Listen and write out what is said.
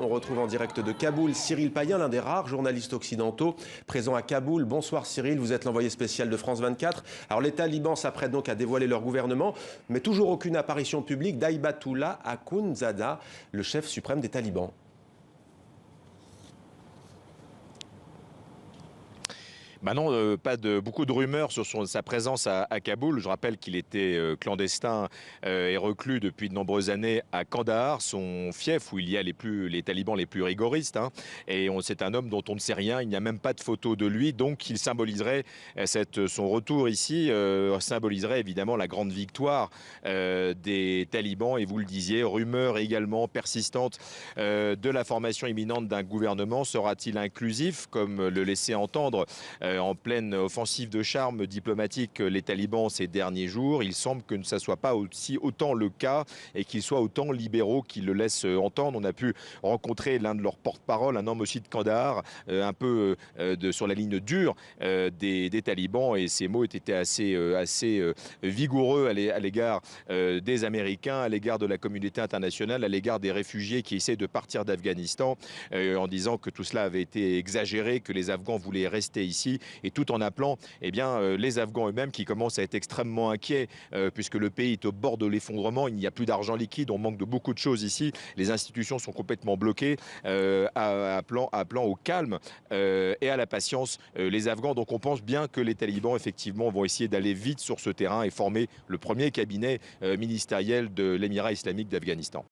On retrouve en direct de Kaboul Cyril Payen, l'un des rares journalistes occidentaux présents à Kaboul. Bonsoir Cyril, vous êtes l'envoyé spécial de France 24. Alors les talibans s'apprêtent donc à dévoiler leur gouvernement, mais toujours aucune apparition publique d'Hibatullah Akhundzada, le chef suprême des talibans. Bah non, pas de beaucoup de rumeurs sur sa présence à Kaboul. Je rappelle qu'il était clandestin et reclus depuis de nombreuses années à Kandahar, son fief où il y a les talibans les plus rigoristes. Et c'est un homme dont on ne sait rien. Il n'y a même pas de photo de lui, donc il symboliserait son retour ici symboliserait évidemment la grande victoire des talibans. Et vous le disiez, rumeurs également persistantes de la formation imminente d'un gouvernement. Sera-t-il inclusif, comme le laissait entendre en pleine offensive de charme diplomatique les talibans ces derniers jours? Il semble que ça ne soit pas autant le cas et qu'ils soient autant libéraux qu'ils le laissent entendre. On a pu rencontrer l'un de leurs porte-parole, un homme aussi de Kandahar, un peu sur la ligne dure des talibans, et ses mots étaient assez vigoureux à l'égard des Américains, à l'égard de la communauté internationale, à l'égard des réfugiés qui essaient de partir d'Afghanistan, en disant que tout cela avait été exagéré, que les Afghans voulaient rester ici, et tout en appelant les Afghans eux-mêmes, qui commencent à être extrêmement inquiets puisque le pays est au bord de l'effondrement. Il n'y a plus d'argent liquide, on manque de beaucoup de choses ici, les institutions sont complètement bloquées, appelant au calme et à la patience les Afghans. Donc on pense bien que les talibans effectivement vont essayer d'aller vite sur ce terrain et former le premier cabinet ministériel de l'Émirat islamique d'Afghanistan.